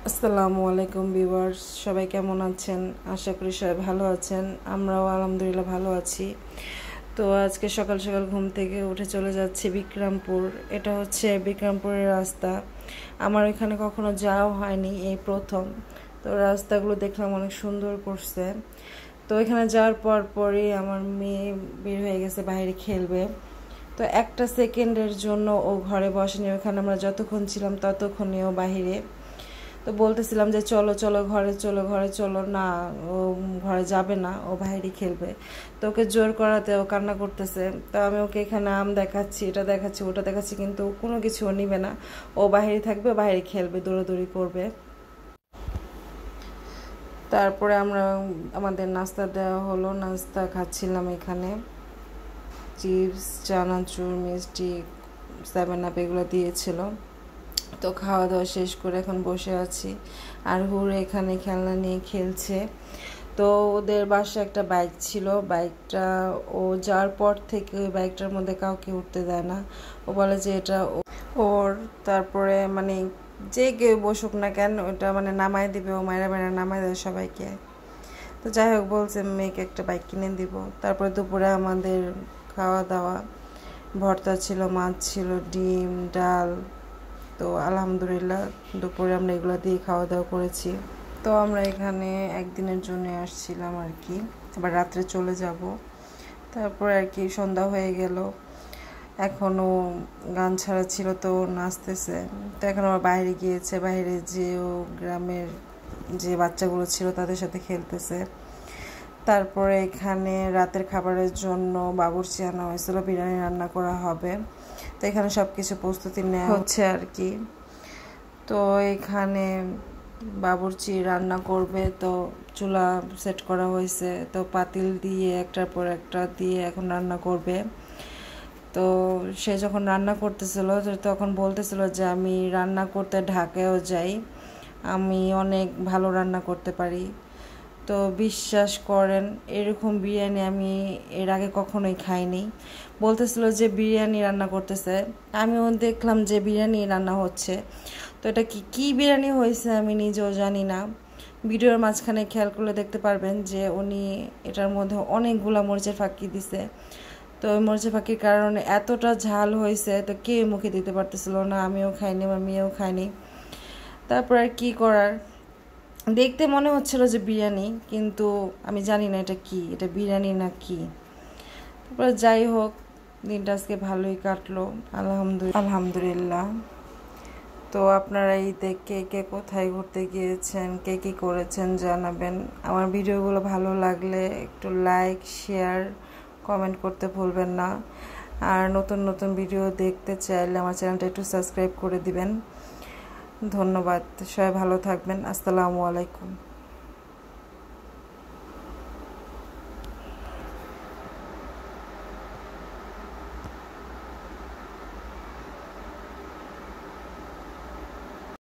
আসসালামু আলাইকুম ভিউয়ার্স, সবাই কেমন আছেন? আশা করি সবাই ভালো আছেন। আমরাও আলহামদুলিল্লাহ ভালো আছি। তো আজকে সকাল সকাল ঘুম থেকে উঠে চলে যাচ্ছি বিক্রমপুর। এটা হচ্ছে বিক্রমপুরের রাস্তা। আমার এখানে কখনো যাওয়া হয়নি, এই প্রথম। তো রাস্তাগুলো দেখলাম অনেক সুন্দর করছে। তো এখানে যাওয়ার পরই আমার মেয়ে বের হয়ে গেছে বাইরে খেলবে। তো একটা সেকেন্ডের জন্য ও ঘরে বসেনি, ওখানে আমরা যতক্ষণ ছিলাম ততক্ষণই ও বাহিরে। তো বলতেছিলাম যে চলো চলো ঘরে চলো ঘরে চলো, না ও ঘরে যাবে না, ও বাইরে খেলবে। তো ওকে জোর করাতে ও কান্না করতেছে। তো আমি ওকে এখানে আম দেখাচ্ছি, এটা দেখাচ্ছি, ওটা দেখাচ্ছি, কিন্তু কোনো কিছু ও নিবে না। ও বাইরে থাকবে, বাইরে খেলবে, দৌড়াদৌড়ি করবে। তারপরে আমাদের নাস্তা দেওয়া হলো, নাস্তা খাচ্ছিলাম এখানে। চিপস, চানাচুর, মিষ্টি, 7 আপ এগুলো দিয়েছিল। তো খাওয়া দাওয়া শেষ করে এখন বসে আছি। আর হুড় এখানে খেলনা নিয়ে খেলছে। তো ওদের বাসায় একটা বাইক ছিল, বাইকটা ও যাওয়ার পর থেকে ওই বাইকটার মধ্যে কাউকে উঠতে দেয় না। ও বলে যে এটা ওর। তারপরে মানে যে কেউ বসুক না কেন, ওটা মানে নামাই দিবে, ও মায়েরা মায়েরা নামাই দেয় সবাইকে। তো যাই হোক, বলছে মেয়েকে একটা বাইক কিনে দিব। তারপরে দুপুরে আমাদের খাওয়া দাওয়া, ভর্তা ছিল, মাছ ছিল, ডিম, ডাল। তো আলহামদুলিল্লাহ দুপুরে আমরা এগুলো দিয়ে খাওয়া দাওয়া করেছি। তো আমরা এখানে একদিনের জন্য আসছিলাম আর কি, আবার রাত্রে চলে যাব। তারপর আর কি সন্ধ্যা হয়ে গেল, এখনও গান ছাড়া ছিল, তো নাচতেছে। তো এখন আবার বাইরে গিয়েছে, বাইরে যেও গ্রামের যে বাচ্চাগুলো ছিল তাদের সাথে খেলতেছে। তারপরে এখানে রাতের খাবারের জন্য বাবুর্চি আনা হয়েছিল, বিরিয়ানি রান্না করা হবে। তো এখানে সব কিছু প্রস্তুতি নেওয়া হচ্ছে আর কি। তো এখানে বাবুর্চি রান্না করবে, তো চুলা সেট করা হয়েছে। তো পাতিল দিয়ে একটার পর একটা দিয়ে এখন রান্না করবে। তো সে যখন রান্না করতেছিল তখন বলতেছিল যে আমি রান্না করতে ঢাকায়ও যাই, আমি অনেক ভালো রান্না করতে পারি। তো বিশ্বাস করেন, এরকম বিরিয়ানি আমি এর আগে কখনোই খাইনি। বলতেছিল যে বিরিয়ানি রান্না করতেছে, আমিও দেখলাম যে বিরিয়ানি রান্না হচ্ছে। তো এটা কি বিরিয়ানি হয়েছে আমি নিজেও জানি না। ভিডিওর মাঝখানে খেয়াল করলে দেখতে পারবেন যে উনি এটার মধ্যে অনেকগুলা মরিচের ফাঁকি দিছে। তো ওই মরিচের ফাঁকির কারণে এতটা ঝাল হয়েছে, তো কে মুখে দিতে পারতেছিল না। আমিও খাইনি, আমার মেয়েও খাইনি। তারপর আর কি করার, দেখতে মনে হচ্ছিল যে বিরিয়ানি, কিন্তু আমি জানি না এটা কি, এটা বিরিয়ানি না কি। তারপরে যাই হোক, দিনটা আজকে ভালোই কাটলো আলহামদুলিল্লাহ। তো আপনারা ঈদে কে কে কোথায় ঘুরতে গিয়েছেন, কে কী করেছেন জানাবেন। আমার ভিডিওগুলো ভালো লাগলে একটু লাইক, শেয়ার, কমেন্ট করতে ভুলবেন না। আর নতুন নতুন ভিডিও দেখতে চাইলে আমার চ্যানেলটা একটু সাবস্ক্রাইব করে দিবেন। ধন্যবাদ, সবাই ভালো থাকবেন। আসসালামু আলাইকুম।